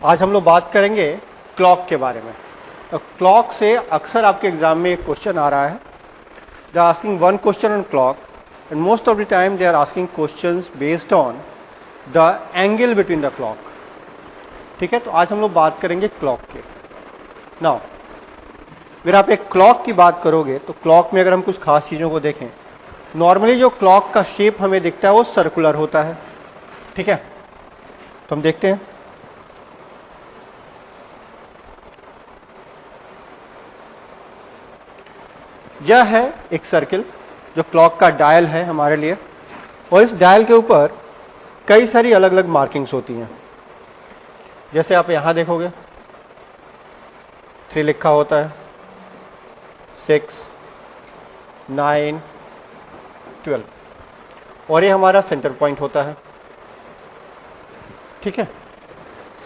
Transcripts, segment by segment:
आज हम लोग बात करेंगे क्लॉक के बारे में। तो क्लॉक से अक्सर आपके एग्जाम में एक क्वेश्चन आ रहा है। They are asking one question on clock and most of the time they are asking questions based on the angle between the clock. ठीक है, तो आज हम लोग बात करेंगे क्लॉक के। नाउ अगर आप एक क्लॉक की बात करोगे तो क्लॉक में अगर हम कुछ खास चीज़ों को देखें, नॉर्मली जो क्लॉक का शेप हमें दिखता है वो सर्कुलर होता है। ठीक है, तो हम देखते हैं। यह है एक सर्किल जो क्लॉक का डायल है हमारे लिए, और इस डायल के ऊपर कई सारी अलग अलग मार्किंग्स होती हैं। जैसे आप यहां देखोगे 3 लिखा होता है, 6, 9, 12, और ये हमारा सेंटर पॉइंट होता है। ठीक है,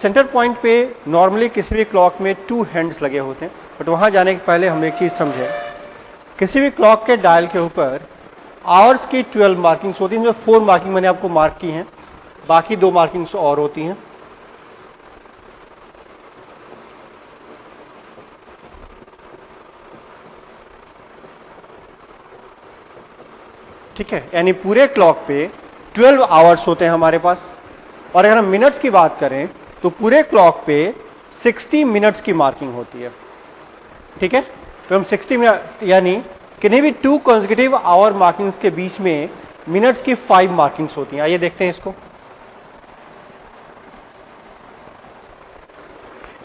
सेंटर पॉइंट पे नॉर्मली किसी भी क्लॉक में 2 हैंड्स लगे होते हैं, बट वहां जाने के पहले हम एक चीज समझें। किसी भी क्लॉक के डायल के ऊपर आवर्स की 12 मार्किंग्स होती हैं, जिसमें 4 मार्किंग मैंने आपको मार्क की हैं, बाकी 2 मार्किंग्स और होती हैं। ठीक है, यानी पूरे क्लॉक पे 12 आवर्स होते हैं हमारे पास। और अगर हम मिनट्स की बात करें तो पूरे क्लॉक पे 60 मिनट्स की मार्किंग होती है। ठीक है, तो हम 60 मिनट यानी किन्हीं भी 2 कॉन्सेक्यूटिव आवर मार्किंग्स के बीच में मिनट्स की 5 मार्किंग्स होती हैं। आइए देखते हैं इसको।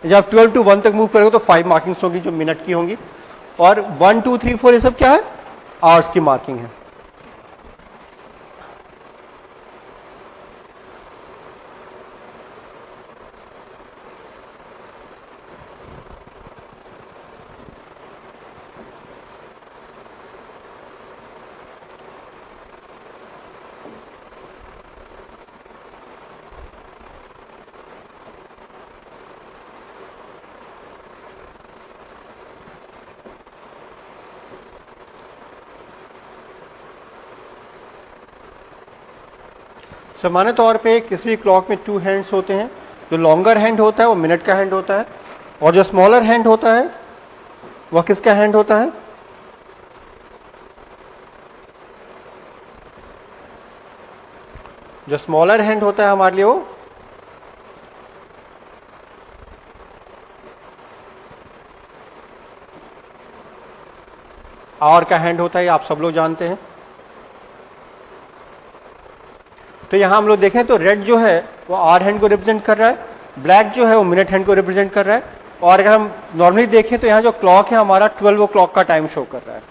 जब आप 12 to 1 तक मूव करोगे तो 5 मार्किंग्स होंगी जो मिनट की होंगी, और 1, 2, 3, 4 ये सब क्या है, आवर्स की मार्किंग है। सामान्य तौर पे किसी भी क्लॉक में 2 हैंड्स होते हैं। जो लॉन्गर हैंड होता है वो मिनट का हैंड होता है, और जो स्मॉलर हैंड होता है वह किसका हैंड होता है, जो स्मॉलर हैंड होता है हमारे लिए वो आवर का हैंड होता है, आप सब लोग जानते हैं। तो यहां हम लोग देखें तो रेड जो है वो आवर हैंड को रिप्रेजेंट कर रहा है, ब्लैक जो है वो मिनट हैंड को रिप्रेजेंट कर रहा है। और अगर हम नॉर्मली देखें तो यहां जो क्लॉक है हमारा 12 ओ क्लॉक का टाइम शो कर रहा है।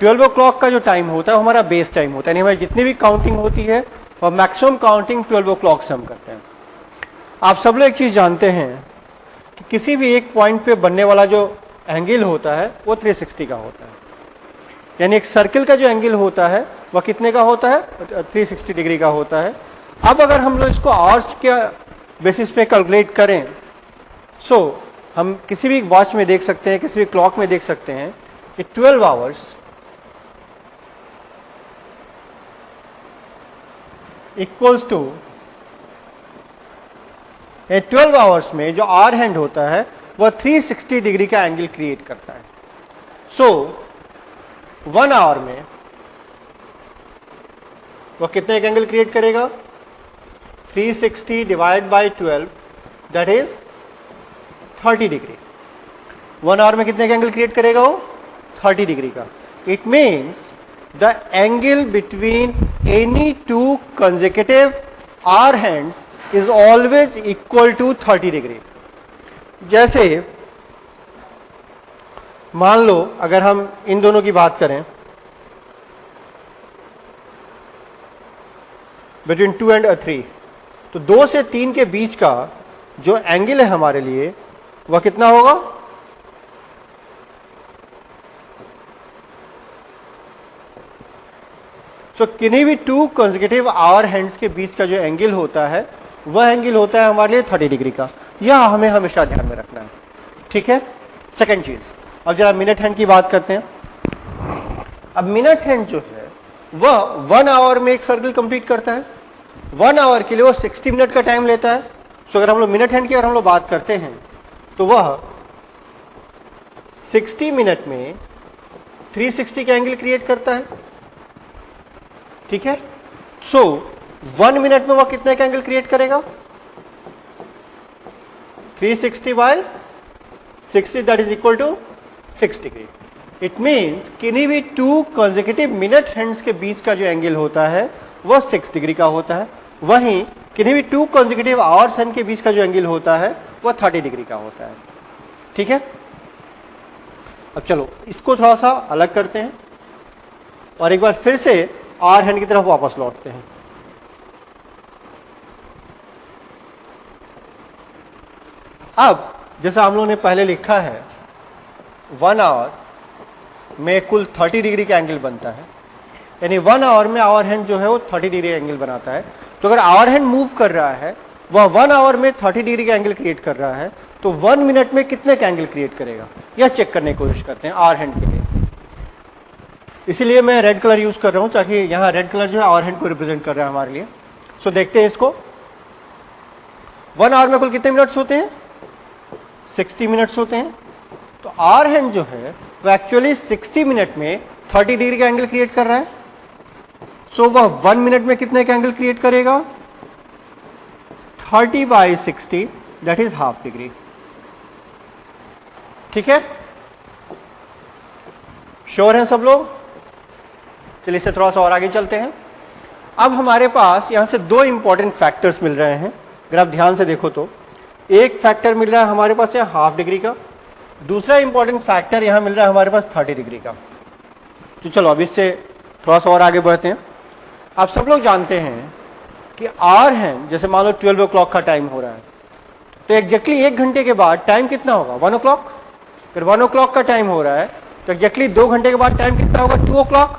12 ओ क्लॉक का जो टाइम होता है वो हमारा बेस टाइम होता है, यानी हमारी जितनी भी काउंटिंग होती है और मैक्सिमम काउंटिंग 12 ओ क्लॉक से हम करते हैं। आप सब लोग एक चीज जानते हैं कि किसी भी एक पॉइंट पे बनने वाला जो एंगल होता है वो 360 का होता है। यानी एक सर्किल का जो एंगल होता है वह कितने का होता है, 360 डिग्री का होता है। अब अगर हम लोग इसको आवर्स के बेसिस पे कैलकुलेट करें, सो हम किसी भी वॉच में देख सकते हैं, किसी भी क्लॉक में देख सकते हैं कि 12 आवर्स इक्वल्स टू 12 आवर्स में जो आर हैंड होता है वह 360 डिग्री का एंगल क्रिएट करता है। सो 1 आवर में वह कितने का एंगल क्रिएट करेगा, 360 divide by 12, that is 30 degree. 1 hour में कितने का एंगल क्रिएट करेगा वो, 30 डिग्री का। It means the angle between any 2 consecutive hour hands is always equal to 30 degree. जैसे मान लो अगर हम इन दोनों की बात करें, बिटवीन 2 and 3, तो 2 से 3 के बीच का जो एंगल है हमारे लिए वह कितना होगा, तो किन्हीं भी 2 consecutive आवर हैंड्स के बीच का जो एंगल होता है वह एंगल होता है हमारे लिए 30 डिग्री का। यह हमें हमेशा ध्यान में रखना है। ठीक है, सेकंड चीज, अब जरा मिनट हैंड की बात करते हैं। अब मिनट हैंड जो है वह 1 आवर में एक सर्कल कंप्लीट करता है। 1 आवर के लिए वो 60 मिनट का टाइम लेता है, सो अगर हम लोग मिनट हैंड की अगर हम लोग बात करते हैं तो वह 60 मिनट में 360 का एंगल क्रिएट करता है, ठीक है। सो 1 मिनट में वह कितने का एंगल क्रिएट करेगा? 360 by 60, that is equal to 6 degree. It means किन्हीं भी 2 कंसेक्यूटिव मिनट हैंड्स के बीच का जो एंगल होता है वह 6 डिग्री का होता है, वहीं किन्हीं भी 2 कंसेक्यूटिव आवर्स हैंड के बीच का जो एंगल होता है वह 30 डिग्री का होता है, ठीक है। अब चलो इसको थोड़ा सा अलग करते हैं और एक बार फिर से आर हैंड की तरफ वापस लौटते हैं। अब जैसा हम लोगों ने पहले लिखा है 1 आवर में कुल 30 डिग्री का एंगल बनता है, यानी 1 आवर में आवर हैंड जो है वो 30 डिग्री एंगल बनाता है। तो अगर आवर हैंड मूव कर रहा है वह 1 आवर में 30 डिग्री का एंगल क्रिएट कर रहा है, तो 1 मिनट में कितने का एंगल क्रिएट करेगा यह चेक करने की कोशिश करते हैं आवर हैंड के लिए। इसीलिए मैं रेड कलर यूज कर रहा हूं ताकि यहां रेड कलर जो है आवर हैंड को रिप्रेजेंट कर रहा है हमारे लिए। सो देखते हैं इसको। 1 आवर में कुल कितने मिनट्स होते हैं? 60 मिनट्स होते हैं। तो आवर हैंड जो है वो एक्चुअली 60 मिनट में 30 डिग्री का एंगल क्रिएट कर रहा है। सो वह 1 मिनट में कितने का एंगल क्रिएट करेगा? 30 by 60, that is half degree, ठीक है। श्योर हैं सब लोग? चलिए इससे थोड़ा सा और आगे चलते हैं। अब हमारे पास यहां से 2 इंपॉर्टेंट फैक्टर्स मिल रहे हैं। अगर आप ध्यान से देखो तो एक फैक्टर मिल रहा है हमारे पास यहां हाफ डिग्री का, दूसरा इंपॉर्टेंट फैक्टर यहां मिल रहा है हमारे पास 30 डिग्री का। तो चलो अब इससे थोड़ा सा और आगे बढ़ते हैं। आप सब लोग जानते हैं कि आवर हैंड, जैसे मान लो 12 o'clock का टाइम हो रहा है, तो एग्जैक्टली 1 घंटे के बाद टाइम कितना होगा? 1 o'clock। फिर 1 o'clock का टाइम हो रहा है तो एग्जैक्टली 2 घंटे के बाद टाइम कितना होगा? 2 o'clock।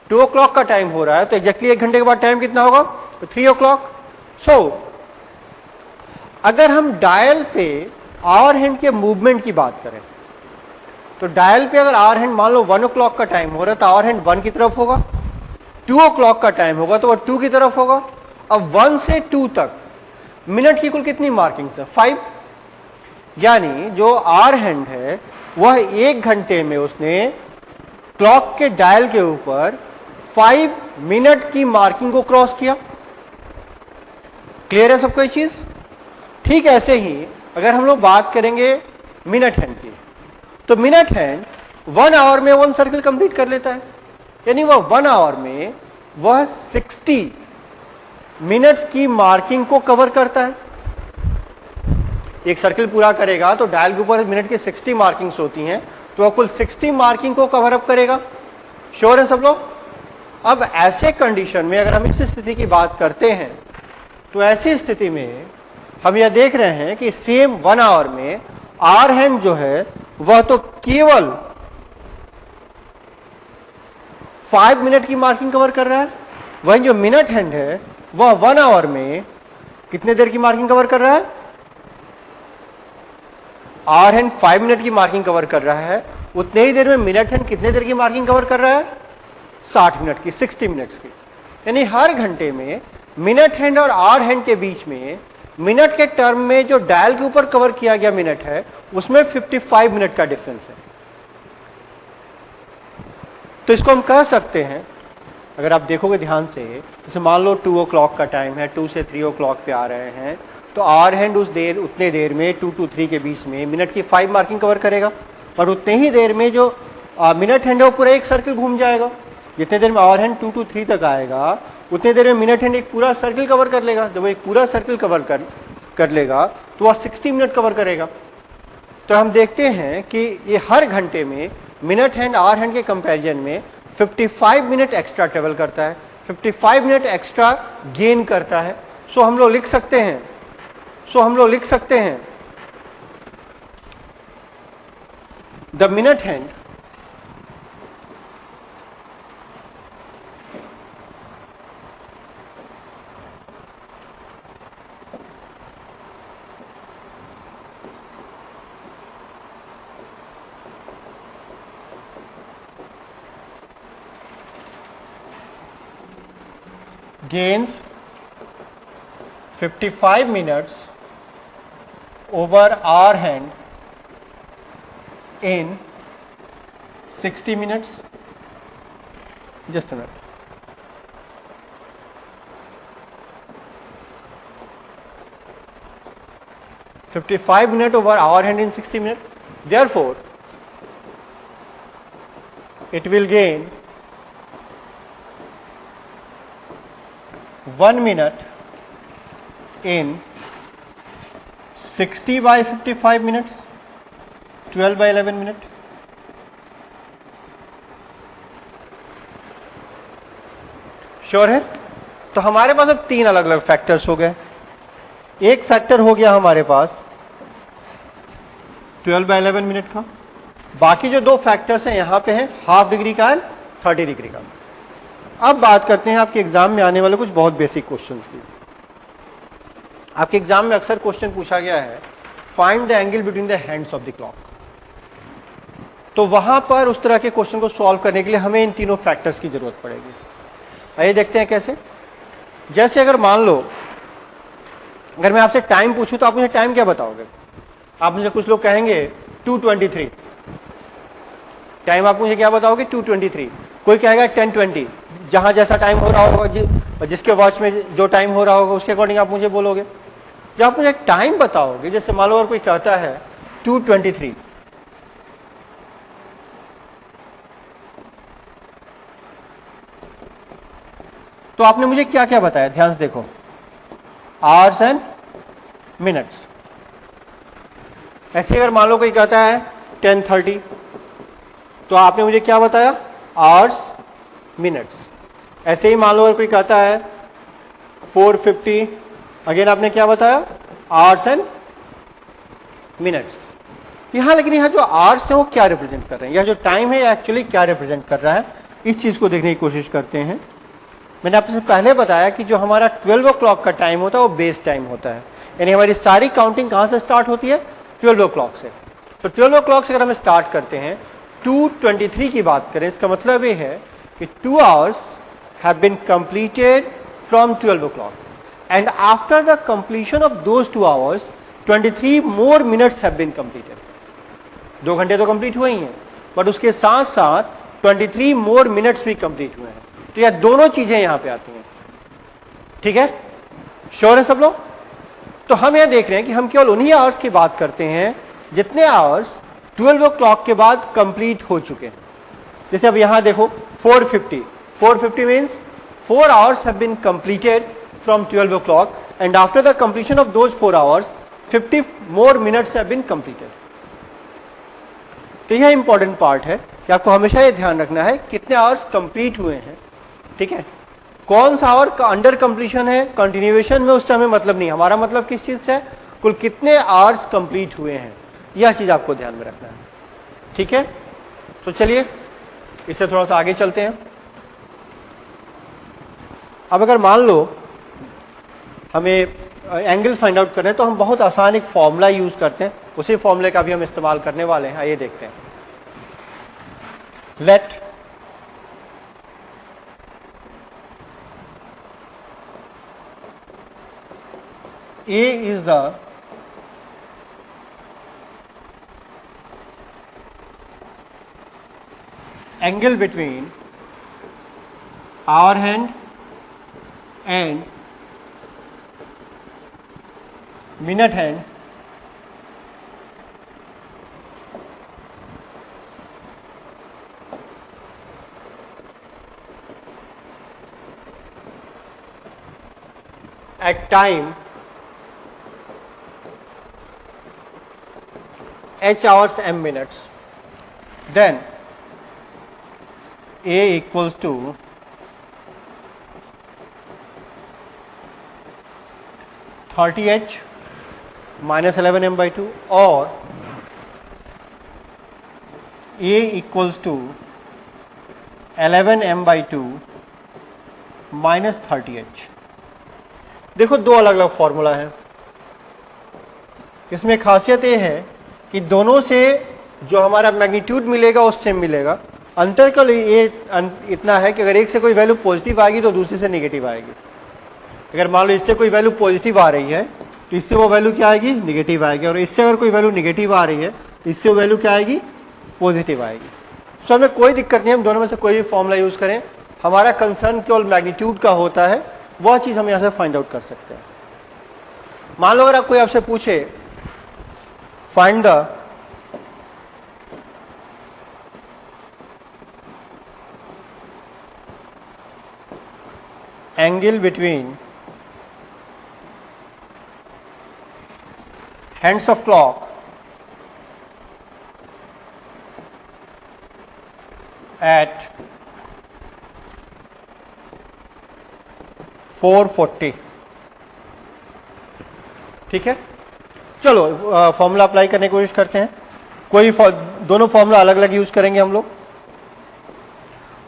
2 o'clock का टाइम हो रहा है तो एग्जैक्टली 1 घंटे के बाद टाइम कितना होगा? तो 3 o'clock। सो अगर हम डायल पे आवर हैंड के मूवमेंट की बात करें तो डायल पे अगर आवर हैंड मान लो 1 o'clock का टाइम हो रहा है तो आवर हैंड 1 की तरफ होगा, 2 o'clock का टाइम होगा तो वह 2 की तरफ होगा। अब 1 से 2 तक मिनट की कुल कितनी मार्किंग्स है? 5। यानी जो आवर हैंड है वह 1 घंटे में उसने क्लॉक के डायल के ऊपर 5 मिनट की मार्किंग को क्रॉस किया। क्लियर है सबको ये चीज? ठीक ऐसे ही अगर हम लोग बात करेंगे मिनट हैंड की, तो मिनट हैंड 1 आवर में 1 सर्कल कंप्लीट कर लेता है, यानी वह 1 आवर में वह 60 मिनट्स की मार्किंग को कवर करता है। एक सर्कल पूरा करेगा तो डायल के ऊपर मिनट की 60 मार्किंग्स होती हैं, तो वह कुल 60 मार्किंग को कवर अप करेगा। श्योर है सब लोग? अब ऐसे कंडीशन में अगर हम इस स्थिति की बात करते हैं तो ऐसी स्थिति में हम यह देख रहे हैं कि सेम 1 आवर में आवर हैंड जो है वह तो केवल 5 मिनट की मार्किंग कवर कर रहा है, वहीं जो मिनट हैंड है वह 1 आवर में कितने देर की मार्किंग कवर कर रहा है? आवर हैंड 5 मिनट की मार्किंग कवर कर रहा है, उतने ही देर में मिनट हैंड कितने देर की मार्किंग कवर कर रहा है? 60 मिनट की, 60 मिनट्स की। यानी हर घंटे में मिनट हैंड और आवर हैंड के बीच में मिनट के टर्म में जो डायल के ऊपर कवर किया गया मिनट है उसमें 55 मिनट का डिफरेंस है। तो इसको हम कह सकते हैं, अगर आप देखोगे ध्यान से, जैसे मान लो 2 o'clock का टाइम है, 2 से 3 o'clock पे आ रहे हैं, तो आवर हैंड उतने देर में 2 to 3 के बीच में मिनट की 5 मार्किंग कवर करेगा, और उतने ही देर में जो मिनट हैंड है वो पूरा एक सर्कल घूम जाएगा। जितने देर में आवर हैंड 2 to 3 तक आएगा उतने देर में मिनट हैंड एक पूरा सर्कल कवर कर लेगा। जब वो एक पूरा सर्कल कवर कर लेगा तो वह 60 मिनट कवर करेगा। तो हम देखते हैं कि ये हर घंटे में मिनट हैंड आवर हैंड के कंपैरिजन में 55 मिनट एक्स्ट्रा ट्रेवल करता है, 55 मिनट एक्स्ट्रा गेन करता है। सो हम लोग लिख सकते हैं the minute hand gains 55 minutes over hour hand in 60 minutes. Just a minute. $55 minutes over hour hand in 60 minutes. Therefore, it will gain 1 minute in 60 by 55 minutes, 12 by 11 minutes. Sure है? तो हमारे पास अब तीन अलग अलग फैक्टर्स हो गए. एक फैक्टर हो गया हमारे पास 12 बाय 11 मिनट का. बाकी जो दो फैक्टर्स हैं यहां पे हैं हाफ डिग्री का एंड 30 डिग्री का. अब बात करते हैं आपके एग्जाम में आने वाले कुछ बहुत बेसिक क्वेश्चंस की. आपके एग्जाम में अक्सर क्वेश्चन पूछा गया है find the angle between the hands of the clock. तो वहां पर उस तरह के क्वेश्चन को सॉल्व करने के लिए हमें इन तीनों फैक्टर्स की जरूरत पड़ेगी. आइए देखते हैं कैसे. जैसे अगर मान लो अगर मैं आपसे टाइम पूछूं तो आप मुझे टाइम क्या बताओगे? आप मुझे कुछ लोग कहेंगे 2:23. टाइम आप मुझे क्या बताओगे? 2:23. कोई कहेगा 10:20. जहां जैसा टाइम हो रहा होगा जिसके वॉच में जो टाइम हो रहा होगा उसके अकॉर्डिंग आप मुझे बोलोगे. जब आप मुझे टाइम बताओगे, जैसे मान लो अगर कोई कहता है 2:23, तो आपने मुझे क्या क्या बताया? ध्यान से देखो. Hours and minutes. ऐसे अगर मान लो कोई कहता है 10:30, तो आपने मुझे क्या बताया? Hours minutes. ऐसे ही मान लो अगर कोई कहता है 4:50, अगेन आपने क्या बताया? Hours and minutes. यहां लेकिन यहां जो आवर्स है वो क्या रिप्रेजेंट कर रहे हैं, या जो टाइम है एक्चुअली क्या रिप्रेजेंट कर रहा है, इस चीज को देखने की कोशिश करते हैं. मैंने आपसे पहले बताया कि जो हमारा 12 o'clock का टाइम होता है वो बेस टाइम होता है. यानी हमारी सारी काउंटिंग कहां से स्टार्ट होती है? 12 o'clock से. तो 12 o'clock से अगर हम स्टार्ट करते हैं 2:23 की बात करें, इसका मतलब ये है कि 2 hours have been completed from 12 o'clock, and after the completion of those 2 hours 23 more minutes have been completed. 2 घंटे तो कंप्लीट हुए ही हैं, बट उसके साथ साथ 23 मोर मिनट्स भी कंप्लीट हुए हैं. तो यह दोनों चीजें यहां पे आती हैं. ठीक है? श्योर है सब लोग? तो हम यह देख रहे हैं कि हम केवल उन्हीं आवर्स की बात करते हैं जितने आवर्स 12 o'clock के बाद कंप्लीट हो चुके हैं. जैसे अब यहां देखो 4:50 means 4 hours have been completed from 12 o'clock, and after the completion of those 4 hours 50 more minutes have been completed. तो यह इंपॉर्टेंट पार्ट है कि आपको हमेशा यह ध्यान रखना है कितने आवर्स कंप्लीट हुए हैं. ठीक है? कौन सा आवर का अंडर कंप्लीशन है, कंटिन्यूएशन में, उससे हमें मतलब नहीं. हमारा मतलब किस चीज से? कुल कितने आवर्स कंप्लीट हुए हैं, यह चीज आपको ध्यान में रखना है. ठीक है? तो चलिए इससे थोड़ा सा आगे चलते हैं. अब अगर मान लो हमें एंगल फाइंड आउट करना है तो हम बहुत आसान एक फॉर्मूला यूज करते हैं. उसी फॉर्मूले का भी हम इस्तेमाल करने वाले हैं. आइए देखते हैं. Let A is the angle between hour hand and minute hand at time h hours m minutes, then A equals to 30h minus 11m/2, or A equals to 11m/2 minus 30h. देखो दो अलग अलग formula है. इसमें खासियत ये है कि दोनों से जो हमारा मैग्नीट्यूड मिलेगा उससे सेम मिलेगा. अंतर का ये इतना है कि अगर एक से कोई वैल्यू पॉजिटिव आएगी तो दूसरी से नेगेटिव आएगी. अगर मान लो इससे कोई वैल्यू पॉजिटिव आ रही है तो इससे वो वैल्यू क्या आएगी, निगेटिव आएगी, और इससे अगर कोई वैल्यू निगेटिव आ रही है इससे वो वैल्यू क्या आएगी, पॉजिटिव आएगी। तो हमें कोई दिक्कत नहीं, हम दोनों में से कोई भी फॉर्मूला यूज करें, हमारा कंसर्न केवल मैग्नीट्यूड का होता है, वह चीज हम यहां से फाइंड आउट कर सकते हैं। मान लो अगर कोई आपसे पूछे find the angle between hands of clock at 4:40, ठीक है। चलो फॉर्मूला अप्लाई करने की कोशिश करते हैं। कोई दोनों फॉर्मूला अलग अलग यूज करेंगे हम लोग,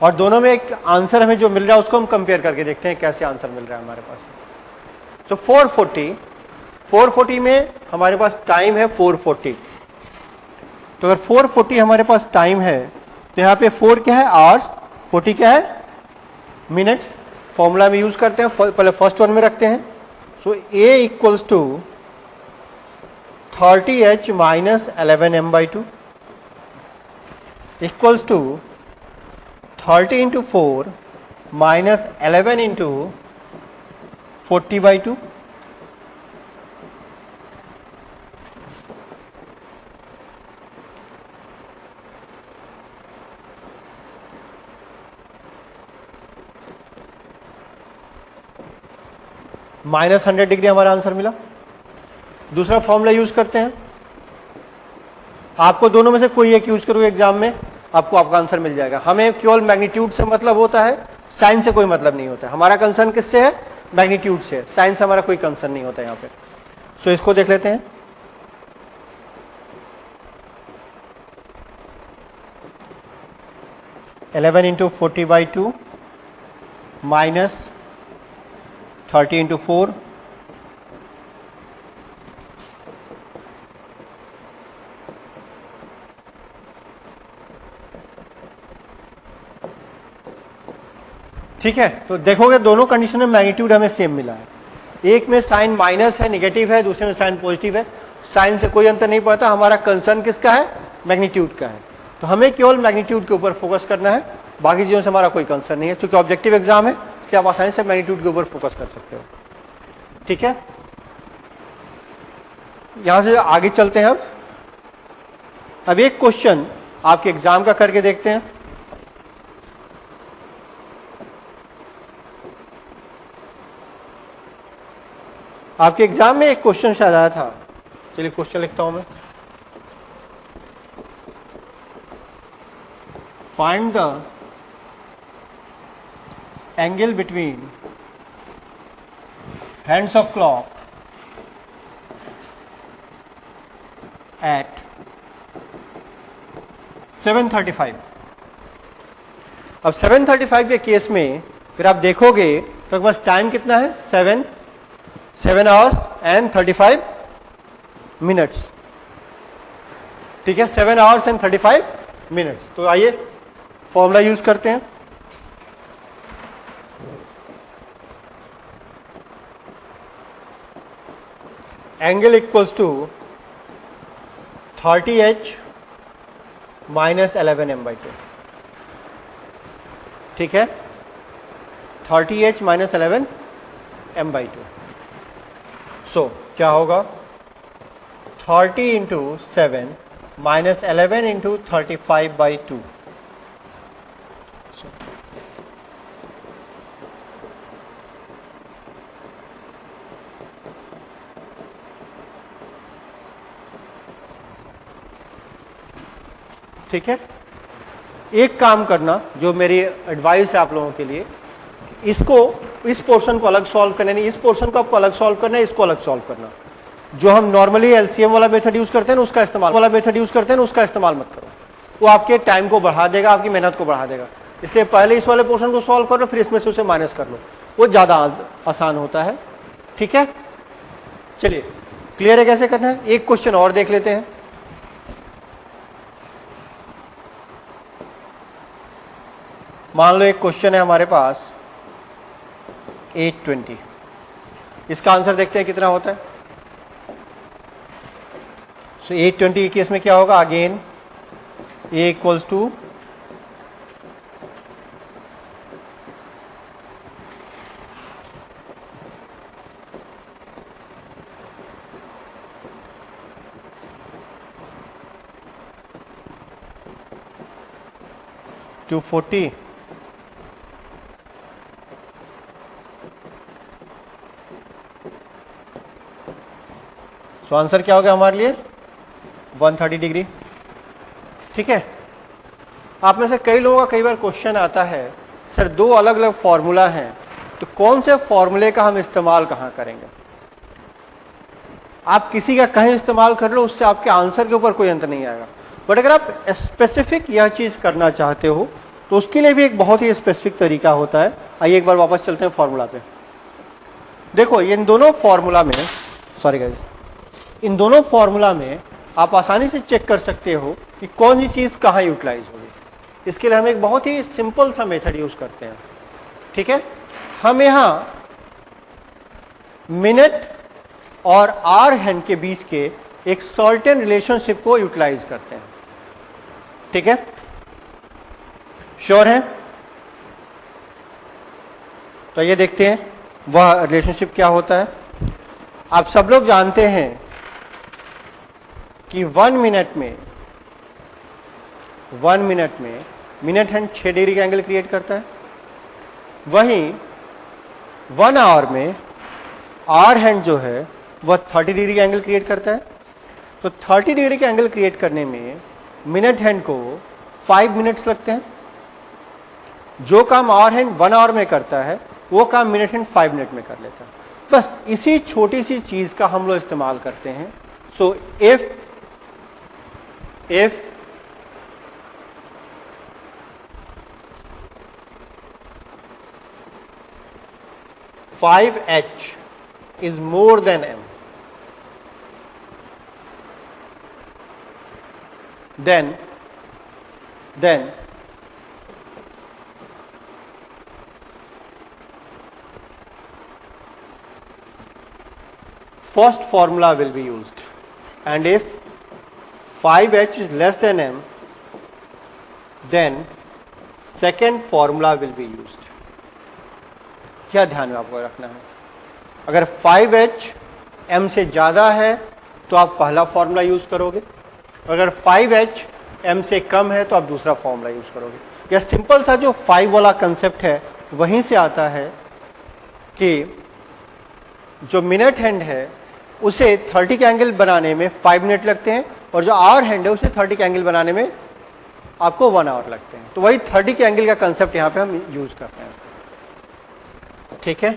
और दोनों में एक आंसर हमें जो मिल रहा है उसको हम कंपेयर करके देखते हैं कैसे आंसर मिल रहा है हमारे पास। तो 440 में हमारे पास टाइम है 440, तो अगर 440 हमारे पास टाइम है तो यहां पे 4 क्या है, आवर्स, 40 क्या है, मिनट्स। फॉर्मूला में यूज करते हैं, पहले फर्स्ट वन में रखते हैं। So A equals to 30H minus 11m/2 equals to 30 into 4 minus 11 into 40/2। Minus 100 degree हमारा आंसर मिला। दूसरा फॉर्मूला यूज करते हैं, आपको दोनों में से कोई एक यूज करो एग्जाम में, आपको आपका आंसर मिल जाएगा। हमें केवल मैग्नीट्यूड से मतलब होता है, साइन से कोई मतलब नहीं होता है। हमारा कंसर्न किससे है, मैग्नीट्यूड से, साइन से हमारा कोई कंसर्न नहीं होता यहाँ पे। सो इसको देख लेते हैं। इलेवन इंटू 40/2 माइनस 30 इंटू 4 ठीक है। तो देखोगे दोनों कंडीशन में मैग्नीट्यूड हमें सेम मिला है। एक में साइन माइनस है, निगेटिव है, दूसरे में साइन पॉजिटिव है। साइन से कोई अंतर नहीं पड़ता, हमारा कंसर्न किसका है, मैग्नीट्यूड का है। तो हमें केवल मैग्नीट्यूड के ऊपर फोकस करना है, बाकी चीजों से हमारा कोई कंसर्न नहीं है। क्योंकि ऑब्जेक्टिव एग्जाम है कि आप आसानी से मैग्नीट्यूड के ऊपर फोकस कर सकते हो, ठीक है। यहां से आगे चलते हैं। अब एक क्वेश्चन आपके एग्जाम का करके देखते हैं। आपके एग्जाम में एक क्वेश्चन शायद आया था, चलिए क्वेश्चन लिखता हूं मैं। Find the angle between hands of clock at 7:35। अब 7:35 के केस में फिर आप देखोगे तो बस टाइम कितना है, 7 आवर्स एंड 35 मिनट्स, ठीक है। 7 आवर्स एंड 35 मिनट्स। तो आइए फॉर्मूला यूज करते हैं। Angle equals to 30H minus 11m/2, ठीक है। 30H minus 11m/2। सो क्या होगा, 30 इंटू 7 माइनस 11 इंटू 35/2। ठीक है। एक काम करना, जो मेरी एडवाइस है आप लोगों के लिए, इसको, इस पोर्शन को अलग सॉल्व करना नहीं, इस पोर्शन को आपको अलग सॉल्व करना है, इसको अलग सॉल्व करना। जो हम नॉर्मली एलसीएम वाला मेथड यूज करते हैं ना, उसका इस्तेमाल मत करो। वो आपके टाइम को बढ़ा देगा, आपकी मेहनत को बढ़ा देगा। इसलिए पहले इस वाले पोर्शन को सॉल्व करो, फिर इसमें से उसे माइनस कर लो, वो ज्यादा आसान होता है, ठीक है। चलिए क्लियर है कैसे करना है। एक क्वेश्चन और देख लेते हैं। मान लो एक क्वेश्चन है हमारे पास 820, इसका आंसर देखते हैं कितना होता है। सो 820 के केस में क्या होगा, again a equals to 240, so answer क्या होगा हमारे लिए 130 डिग्री। ठीक है। आप में से कई लोगों का कई बार क्वेश्चन आता है, सर दो अलग अलग फॉर्मूला हैं, तो कौन से फॉर्मूले का हम इस्तेमाल कहां करेंगे। आप किसी का कहीं इस्तेमाल कर लो, उससे आपके आंसर के ऊपर कोई अंतर नहीं आएगा। बट अगर आप स्पेसिफिक यह चीज करना चाहते हो तो उसके लिए भी एक बहुत ही स्पेसिफिक तरीका होता है। आइए एक बार वापस चलते हैं फॉर्मूला पे। देखो इन दोनों फॉर्मूला में, सॉरी गाइस, इन दोनों फॉर्मूला में आप आसानी से चेक कर सकते हो कि कौन सी चीज कहां यूटिलाइज होगी। इसके लिए हम एक बहुत ही सिंपल सा मेथड यूज करते हैं। ठीक है। हम यहां मिनट और आर हैंड के बीच के एक सर्टेन रिलेशनशिप को यूटिलाइज करते हैं। ठीक है, श्योर है। तो ये देखते हैं वह रिलेशनशिप क्या होता है। आप सब लोग जानते हैं कि 1 मिनट में मिनट हैंड 6 डिग्री का एंगल क्रिएट करता है। वहीं 1 आवर में आर हैंड जो है वह 30 डिग्री का एंगल क्रिएट करता है। तो 30 डिग्री का एंगल क्रिएट करने में मिनट हैंड को 5 मिनट्स लगते हैं। जो काम आर हैंड 1 आवर में करता है वो काम मिनट हैंड 5 मिनट में कर लेता है। बस इसी छोटी सी चीज का हम लोग इस्तेमाल करते हैं। So if 5h is more than m, then first formula will be used, and if 5h is less than m, then second formula will be used. क्या ध्यान में आपको रखना है, अगर 5h m से ज्यादा है तो आप पहला फॉर्मूला यूज करोगे, अगर 5h m से कम है तो आप दूसरा फॉर्मूला यूज करोगे। यह सिंपल सा जो 5 वाला कंसेप्ट है वहीं से आता है कि जो मिनट हैंड है उसे 30 का एंगल बनाने में 5 मिनट लगते हैं और जो आवर हैंड है उसे 30 का एंगल बनाने में आपको 1 आवर लगते हैं। तो वही 30 के एंगल का कंसेप्ट यहां पे हम यूज करते हैं। ठीक है,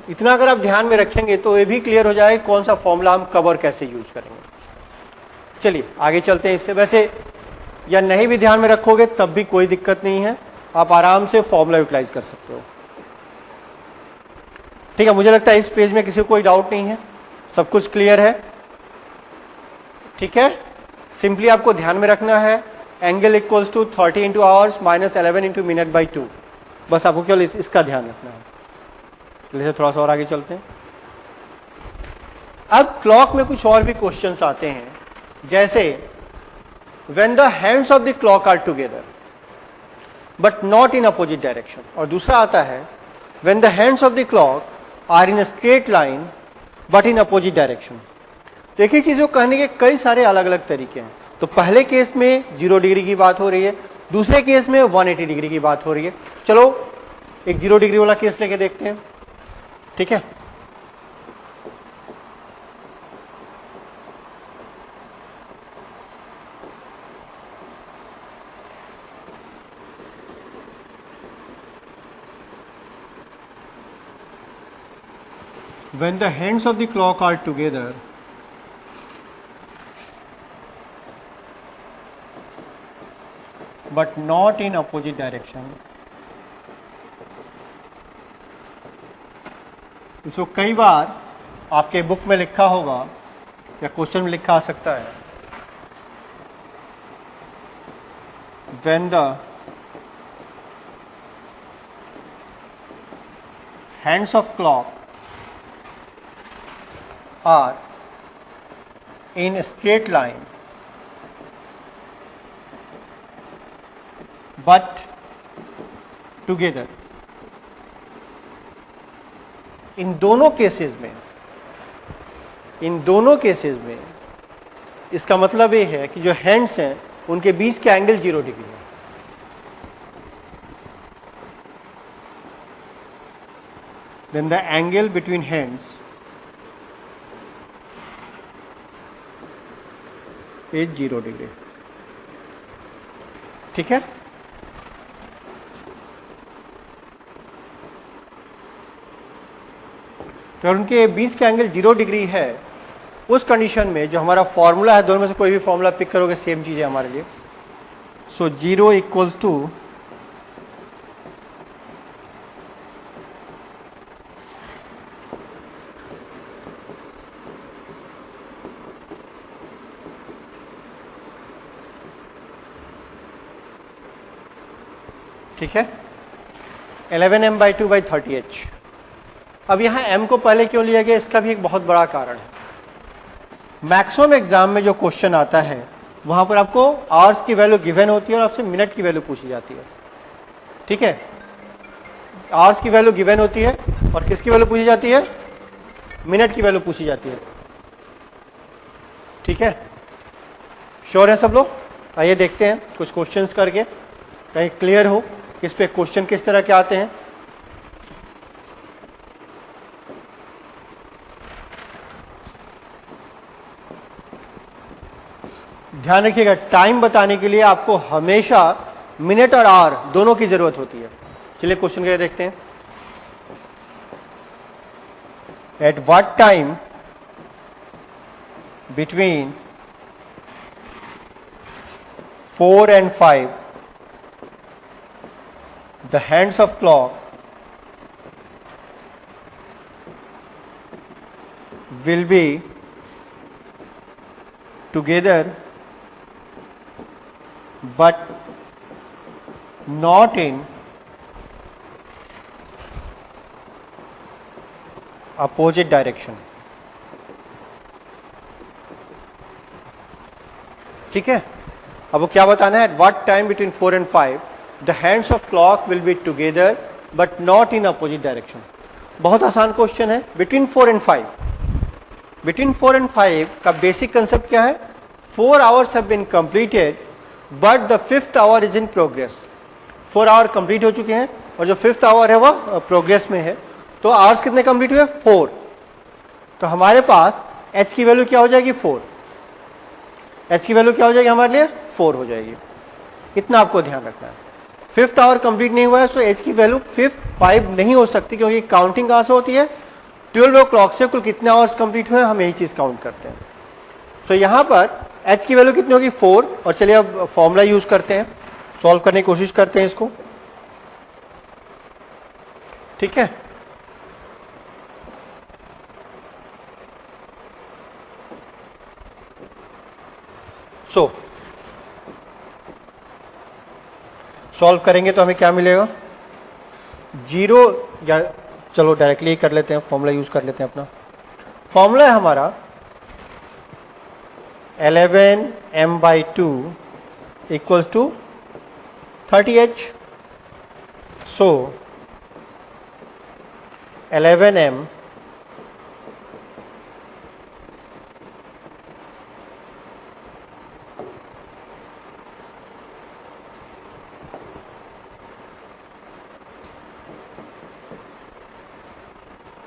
इतना अगर आप ध्यान में रखेंगे तो ये भी क्लियर हो जाए कौन सा फॉर्मूला हम कब और कैसे यूज करेंगे। चलिए आगे चलते हैं। इससे वैसे या नहीं भी ध्यान में रखोगे तब भी कोई दिक्कत नहीं है, आप आराम से फॉर्मूला यूटिलाइज कर सकते हो। ठीक है, मुझे लगता है इस पेज में किसी को कोई डाउट नहीं है, सब कुछ क्लियर है। ठीक है, सिंपली आपको ध्यान में रखना है angle equals to 30 into hours minus 11 into minute by 2। बस आपको केवल इसका ध्यान रखना है। चलिए थोड़ा सा और आगे चलते हैं। अब क्लॉक में कुछ और भी क्वेश्चंस आते हैं, जैसे when the hands of the clock are together but not in opposite direction, और दूसरा आता है when the hands of the clock are in a straight line but in opposite direction. तो एक ही चीज को कहने के कई सारे अलग अलग तरीके हैं। तो पहले केस में 0 डिग्री की बात हो रही है, दूसरे केस में 180 डिग्री की बात हो रही है। चलो एक 0 डिग्री वाला केस लेके देखते हैं। ठीक है, when the hands of the clock are together but not in opposite direction, इसको कई बार आपके बुक में लिखा होगा या क्वेश्चन में लिखा आ सकता है, when the hands of clock are in a straight line but together. इन दोनों केसेस में इसका मतलब ये है कि जो हैंड्स हैं उनके बीच के एंगल 0 डिग्री है. Then the angle between hands is 0 degree. ठीक है. तो उनके बीच का एंगल 0 डिग्री है. उस कंडीशन में जो हमारा फॉर्मूला है, दोनों में से कोई भी फॉर्मूला पिक करोगे सेम चीज है हमारे लिए. सो 0 इक्वल्स टू ठीक है 11m/2/30h. अब यहां m को पहले क्यों लिया गया, इसका भी एक बहुत बड़ा कारण है. मैक्सिमम एग्जाम में जो क्वेश्चन आता है वहां पर आपको आवर्स की वैल्यू गिवन होती है और आपसे मिनट की वैल्यू पूछी जाती है. ठीक है, आवर्स की वैल्यू गिवन होती है और किसकी वैल्यू पूछी जाती है, मिनट की वैल्यू पूछी जाती है. ठीक है, श्योर है सब लोग. आइए देखते हैं कुछ क्वेश्चंस करके, कहीं क्लियर हो इस पे क्वेश्चन किस तरह के आते हैं. ध्यान रखिएगा, टाइम बताने के लिए आपको हमेशा मिनट और आवर दोनों की जरूरत होती है. चलिए क्वेश्चन क्या देखते हैं. Eight what time between 4 and 5 the hands of clock will be together but not in opposite direction. ठीक है, अब वो क्या बताना है. What time between 4 and 5 the hands of clock will be together but not in opposite direction. बहुत आसान question है. Between 4 and 5, between 4 and 5 का बेसिक कंसेप्ट क्या है. 4 hours have been completed but the 5th hour is in progress. 4 hour complete हो चुके हैं और जो 5th आवर है वह प्रोग्रेस में है. तो आवर्स कितने कंप्लीट हुए, 4. तो हमारे पास h की वैल्यू क्या हो जाएगी, 4. h की वैल्यू क्या हो जाएगी हमारे लिए, 4 हो जाएगी. इतना आपको ध्यान रखना है. 5th आवर कंप्लीट नहीं हुआ है तो h की वैल्यू 5 नहीं हो सकती, क्योंकि काउंटिंग कहां से होती है, 12 o'clock से कुल कितने आवर्स कंप्लीट हुए हम यही चीज काउंट करते हैं. तो यहां पर h की वैल्यू कितनी होगी, 4. और चलिए अब फॉर्मूला यूज करते हैं, सॉल्व करने की कोशिश करते हैं इसको. ठीक है, सो सॉल्व करेंगे तो हमें क्या मिलेगा, 0 या चलो डायरेक्टली ही कर लेते हैं, फॉर्मूला यूज कर लेते हैं. अपना फॉर्मूला है हमारा 11m/2 equals to 30h. So 11m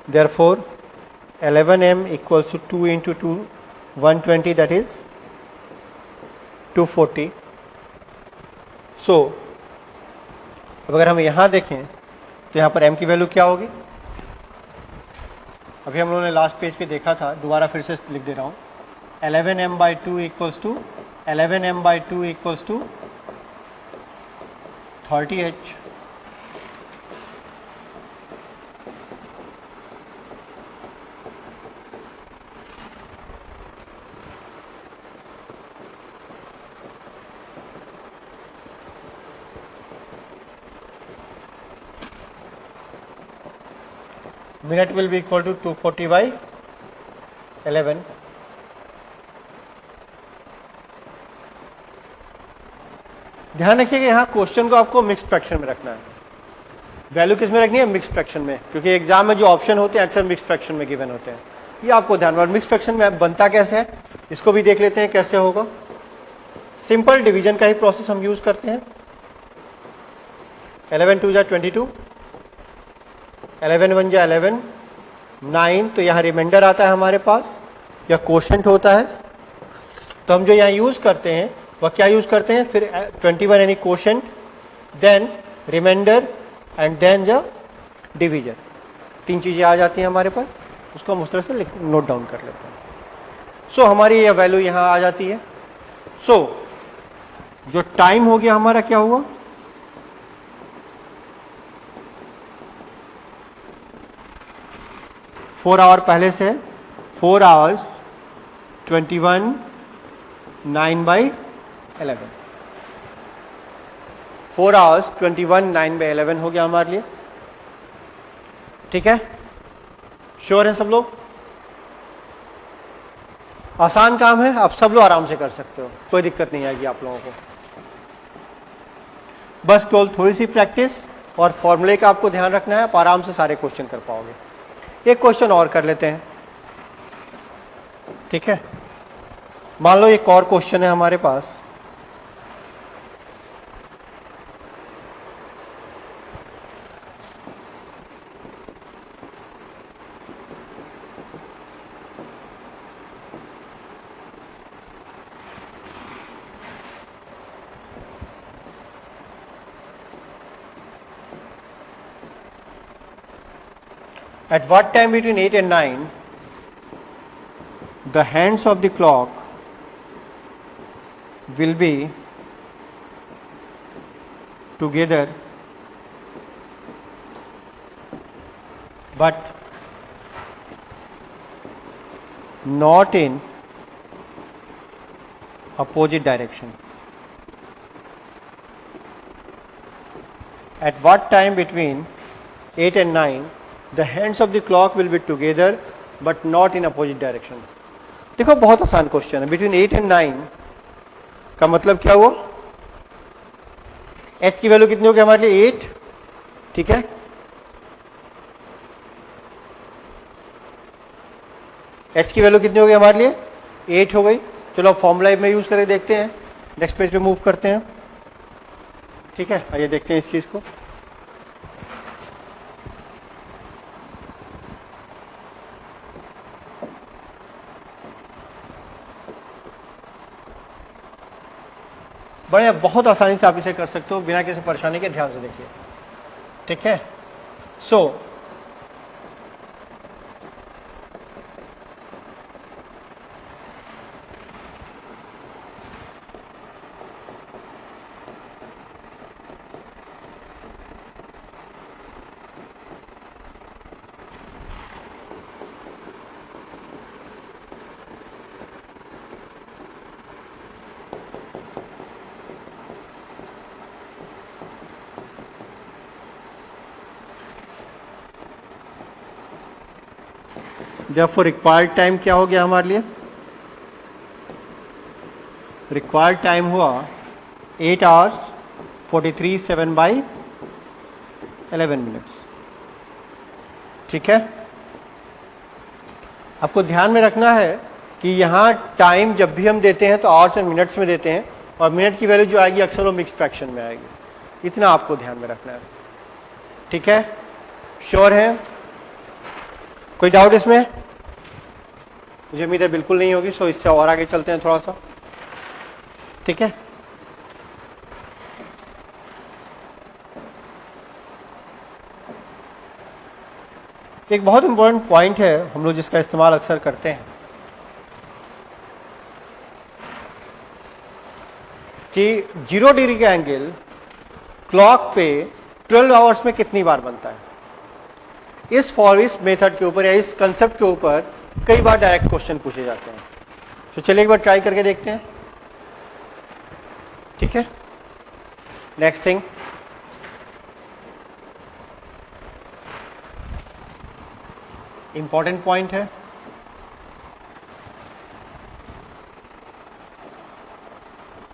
therefore 11m equals to 2 into 2 120, that is 240. So अब अगर हम यहां देखें तो यहां पर m की वैल्यू क्या होगी, अभी हम लोगों ने लास्ट पेज पे देखा था, दोबारा फिर से लिख दे रहा हूं. 11m/2 equals to 11m/2 equals to 30h. Minute will be equal to 240/11. ध्यान रखिएगा यहाँ क्वेश्चन को आपको मिक्स फ्रैक्शन में रखना है। वैल्यू किस में रखनी है? मिक्स फ्रैक्शन में, क्योंकि एग्जाम में जो ऑप्शन होते हैं अक्सर मिक्स फ्रैक्शन में गिवन होते हैं। ये आपको ध्यान में। मिक्स फ्रैक्शन में बनता कैसे है इसको भी देख लेते हैं कैसे होगा। सिंपल डिवीजन का ही प्रोसेस हम यूज करते हैं। 11 2 जा 22, 11 1 जा 11, 9, तो यहाँ रिमाइंडर आता है हमारे पास, या क्वोशंट होता है। तो हम जो यहाँ यूज करते हैं वह क्या यूज करते हैं? फिर 21 यानी quotient, then remainder and then ज डिवीजन। 3 चीजें आ जाती हैं हमारे पास, उसको हम उस तरह से नोट डाउन कर लेते हैं। सो हमारी यह वैल्यू यहां आ जाती है। सो जो टाइम हो गया हमारा क्या हुआ? फोर आवर पहले से 4 hours 21 9/11, 4 hours 21 9/11 हो गया हमारे लिए। ठीक है, श्योर है सब लोग? आसान काम है, आप सब लोग आराम से कर सकते हो, कोई दिक्कत नहीं आएगी आप लोगों को। बस केवल थोड़ी सी प्रैक्टिस और फॉर्मूले का आपको ध्यान रखना है, आप आराम से सारे क्वेश्चन कर पाओगे। एक क्वेश्चन और कर लेते हैं, ठीक है। मान लो एक और क्वेश्चन है हमारे पास। At what time between 8 and 9 the hands of the clock will be together but not in opposite direction? At what time between 8 and 9 the hands of the clock will be together but not in opposite direction? देखो बहुत आसान question है। Between 8 and 9 का मतलब क्या हुआ? h की value कितनी होगी हमारे लिए? 8, ठीक है। h की वैल्यू कितनी होगी हमारे लिए? 8 हो गई। चलो फॉर्मूला में यूज करके देखते हैं, नेक्स्ट पेज पे मूव करते हैं, ठीक है। आइए देखते हैं इस चीज को। बढ़िया, बहुत आसानी से आप इसे कर सकते हो बिना किसी परेशानी के। ध्यान से देखिए, ठीक है। सो therefore रिक्वायर्ड टाइम क्या हो गया हमारे लिए? रिक्वायर्ड टाइम हुआ 8 hours 43 7/11 minutes, ठीक है। आपको ध्यान में रखना है कि यहां टाइम जब भी हम देते हैं तो आवर्स एंड मिनट्स में देते हैं, और मिनट की वैल्यू जो आएगी अक्सर वो मिक्स फ्रैक्शन में आएगी। इतना आपको ध्यान में रखना है, ठीक है। श्योर है? कोई डाउट इसमें? मुझे उम्मीद है बिल्कुल नहीं होगी। सो इससे और आगे चलते हैं थोड़ा सा, ठीक है। एक बहुत इंपॉर्टेंट पॉइंट है हम लोग जिसका इस्तेमाल अक्सर करते हैं कि 0 डिग्री का एंगल क्लॉक पे 12 आवर्स में कितनी बार बनता है। इस मेथड के ऊपर या इस कंसेप्ट के ऊपर कई बार डायरेक्ट क्वेश्चन पूछे जाते हैं। तो चलिए एक बार ट्राई करके देखते हैं, ठीक है। नेक्स्ट थिंग, इंपॉर्टेंट पॉइंट है,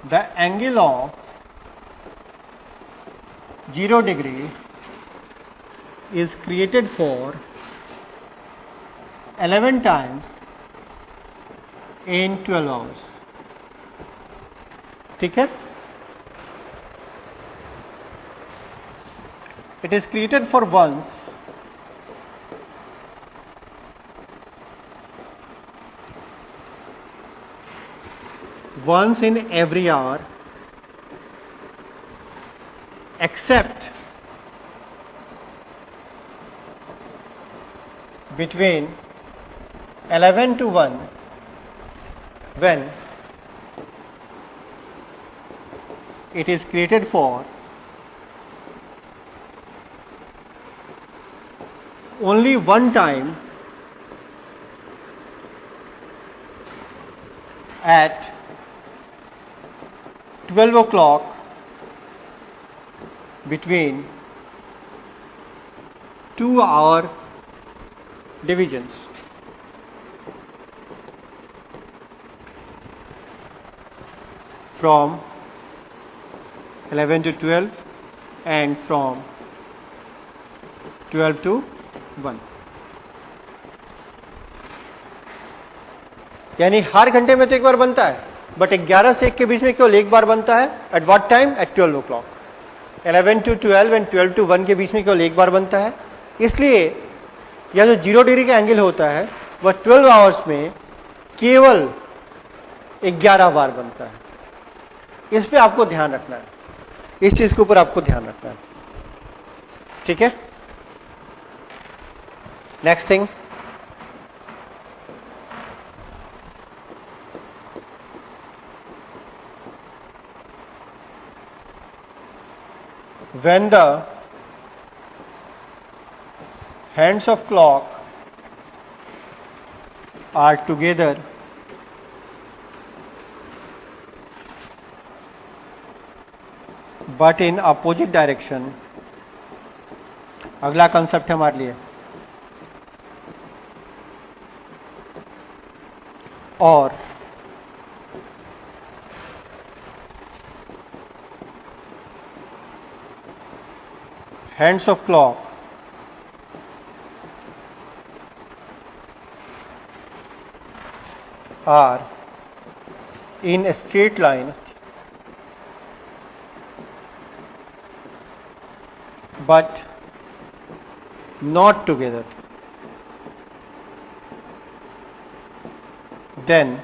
the angle of 0 degree is created for 11 times in 12 hours. ठीक है? It is created for once in every hour, except between 11 to 1, when it is created for only one time at 12 o'clock between 2 hour divisions. From 11 to 12 and from 12 to 1. यानी हर घंटे में तो एक बार बनता है, बट 11 से 1 के बीच में केवल एक बार बनता है. At what time? At 12 o'clock. 11 to 12 and 12 to 1 के बीच में केवल एक बार बनता है. इसलिए यह जो 0 डिग्री का एंगल होता है वह 12 आवर्स में केवल 11 बार बनता है. इस पे आपको ध्यान रखना है, इस चीज के ऊपर आपको ध्यान रखना है. ठीक है? Next thing, when the hands of clock are together but in opposite direction, अगला कंसेप्ट है हमारे लिए, और hands of clock are in a straight line but not together, then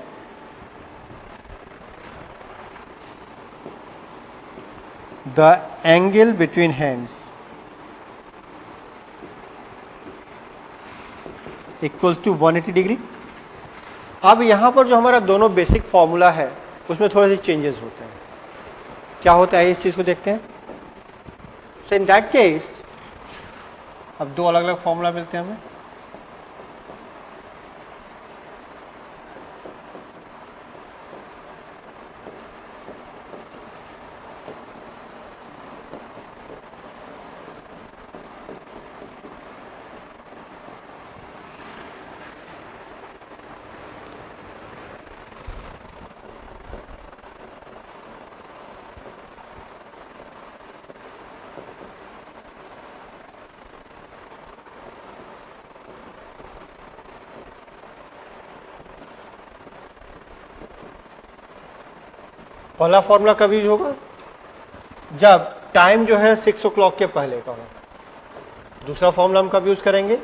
the angle between hands equals to 180 degree. अब यहां पर जो हमारा दोनों बेसिक फॉर्मूला है उसमें थोड़े से चेंजेस होते हैं. क्या होता है इस चीज को देखते हैं. सो इन दैट केस अब दो अलग अलग फॉर्मूला मिलते हैं हमें. पहला फॉर्मूला कब यूज होगा? जब टाइम जो है 6 o'clock के पहले का हो. दूसरा फॉर्मूला हम कब यूज करेंगे?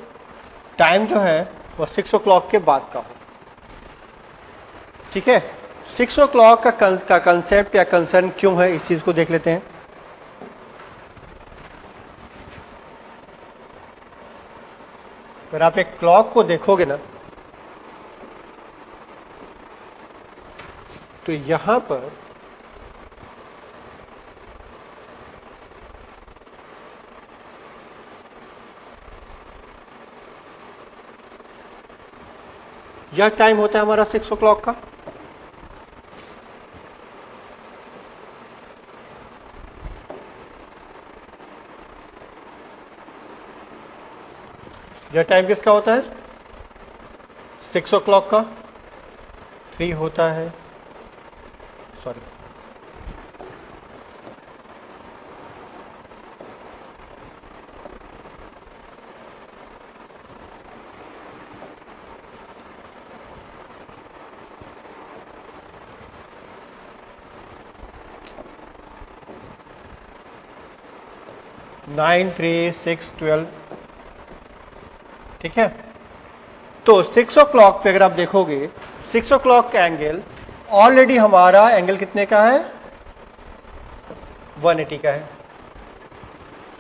टाइम जो है वो 6 o'clock के बाद का हो. ठीक है? 6 o'clock का कंसेप्ट या कंसर्न क्यों है, इस चीज को देख लेते हैं. अगर आप एक क्लॉक को देखोगे ना तो यहां पर यह टाइम होता है हमारा 6 o'clock का. यह टाइम किसका होता है? 6 o'clock का. 3 होता है, सॉरी 9, 3, 6, 12, ठीक है। तो 6 o'clock पे अगर आप देखोगे 6 o'clock का एंगल ऑलरेडी हमारा एंगल कितने का है, 180 का है।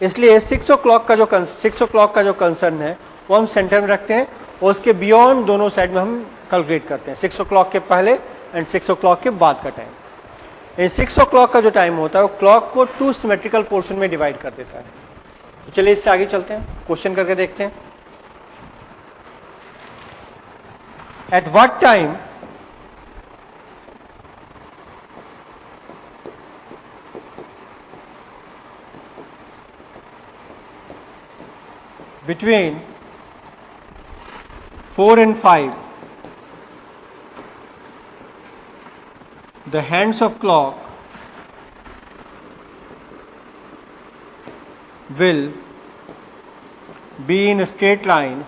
इसलिए 6 o'clock का जो कंसर्न है वो हम सेंटर में रखते हैं और उसके बियॉन्ड दोनों साइड में हम कैलकुलेट करते हैं, 6 o'clock के पहले एंड 6 o'clock के बाद का टाइम। ये 6 o'clock का जो टाइम होता है वो क्लॉक को 2 सिमेट्रिकल पोर्शन में डिवाइड कर देता है। तो चलिए इससे आगे चलते हैं, क्वेश्चन करके देखते हैं। Eight what time between 4 and 5 the hands of clock will be in a straight line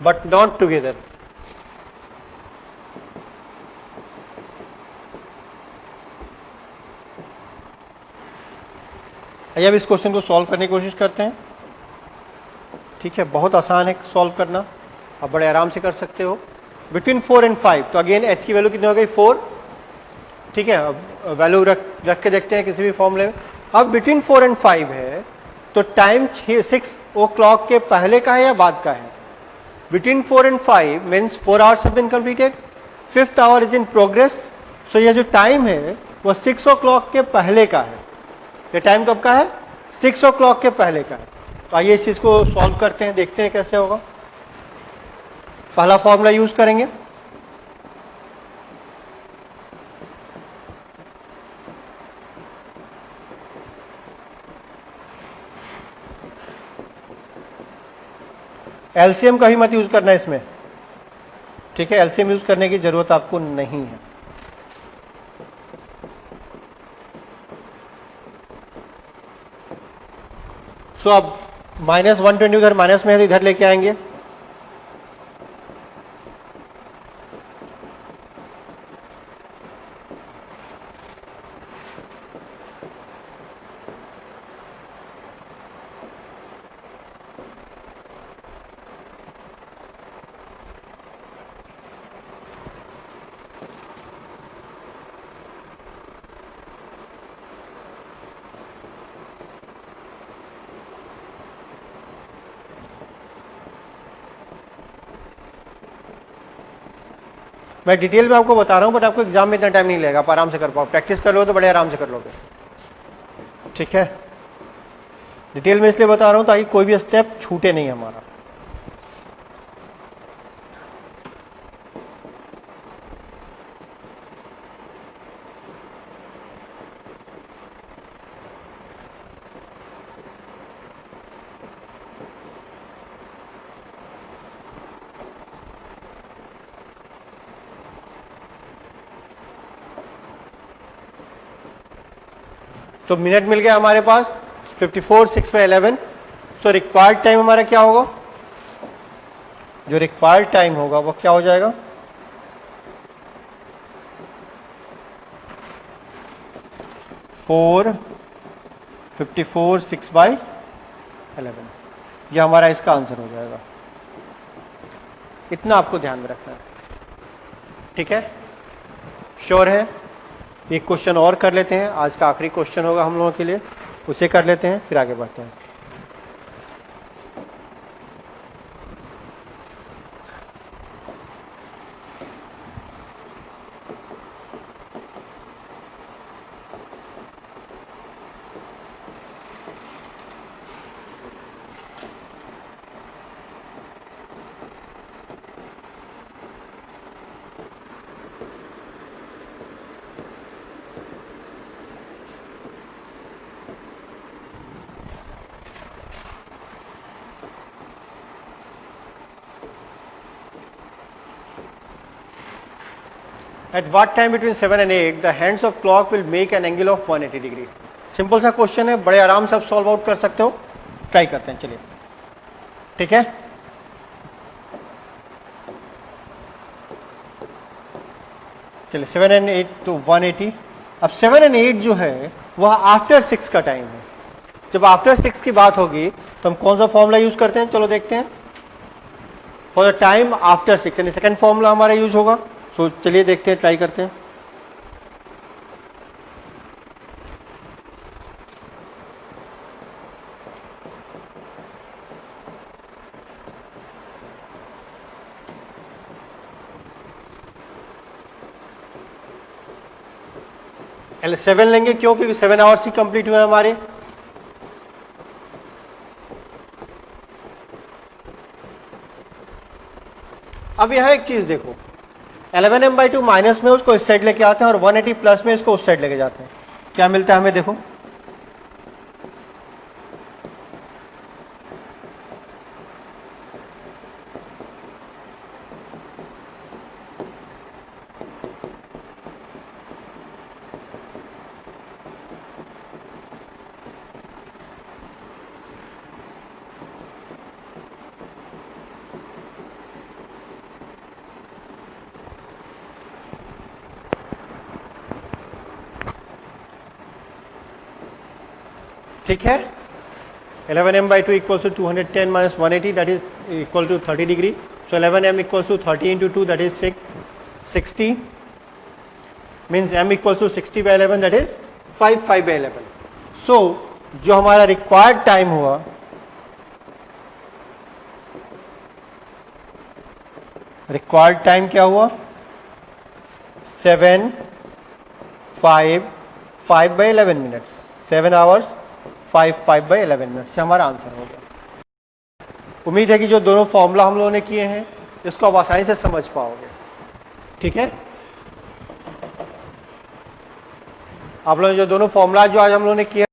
but not together। आइए अब इस क्वेश्चन को सॉल्व करने की कोशिश करते हैं। ठीक है, बहुत आसान है सॉल्व करना, आप बड़े आराम से कर सकते हो। बिटवीन 4 and 5, तो अगेन एच की वैल्यू कितनी हो गई, 4। ठीक है, अब वैल्यू रख के देखते हैं किसी भी फॉर्मूले में। अब बिटवीन 4 and 5 है तो टाइम 6 o'clock के पहले का है या बाद का है। Between 4 and 5 means 4 hours have been completed, 5th hour is in progress। सो ये जो टाइम है वो 6 o'clock के पहले का है। ये टाइम कब का है, 6 o'clock के पहले का है। तो आइए इस चीज को सॉल्व करते हैं, देखते हैं कैसे होगा। पहला फॉर्मूला यूज करेंगे, एलसीएम का भी मत यूज करना इसमें। ठीक है, एलसीएम यूज करने की जरूरत आपको नहीं है। सो अब -120 उधर माइनस में है तो इधर लेके आएंगे। मैं डिटेल में आपको बता रहा हूं बट आपको एग्जाम में इतना टाइम नहीं लगेगा, आप आराम से कर पाओ। प्रैक्टिस कर लो तो बड़े आराम से कर लोगे। ठीक है, डिटेल में इसलिए बता रहा हूं ताकि कोई भी स्टेप छूटे नहीं हमारा। तो मिनट मिल गया हमारे पास 54, 6 में 11। सो रिक्वायर्ड टाइम हमारा क्या होगा, जो रिक्वायर्ड टाइम होगा वो क्या हो जाएगा, 4, 54, 6/11। ये हमारा इसका आंसर हो जाएगा। इतना आपको ध्यान में रखना है। ठीक है, श्योर है। एक क्वेश्चन और कर लेते हैं, आज का आखिरी क्वेश्चन होगा हम लोगों के लिए, उसे कर लेते हैं फिर आगे बढ़ते हैं। At what time between 7 and 8 the hands of clock will make an angle of 180 degree. Simple सा क्वेश्चन है, बड़े आराम से आप सॉल्व आउट कर सकते हो। ट्राई करते हैं, चलिए। ठीक है, चलिए 7 and 8 तो 180। अब 7 और 8 जो है वह आफ्टर 6 का टाइम है। जब आफ्टर 6 की बात होगी तो हम कौन सा फॉर्मूला यूज करते हैं, चलो देखते हैं। फॉर द टाइम आफ्टर 6 यानी सेकंड फॉर्मूला हमारा यूज होगा। सो चलिए देखते हैं, ट्राई करते हैं। L7 लेंगे, क्यों? क्योंकि 7 आवर्स ही कंप्लीट हुए हमारे। अब यहां एक चीज देखो, 11m/2 माइनस में उसको इस साइड लेके आते हैं और 180 प्लस में इसको उस साइड लेके जाते हैं। क्या मिलता है हमें, देखो। ठीक है, 11m/2 equals to 210 minus 180, that is equal to 30 degree. So 11m equals to 30 into 2, that is 60. Means m equals to 60 by 11, that is 5 by 11. So जो हमारा रिक्वायर्ड टाइम हुआ, रिक्वायर्ड टाइम क्या हुआ, 7 5 5 by 11 minutes, 7 hours 5 by 11 minute से हमारा answer हो गया। उम्मीद है कि जो दोनों फॉर्मूला हम लोगों ने किए हैं इसको आप आसानी से समझ पाओगे। ठीक है, आप लोगों ने जो दोनों फॉर्मूला जो आज हम लोगों ने किए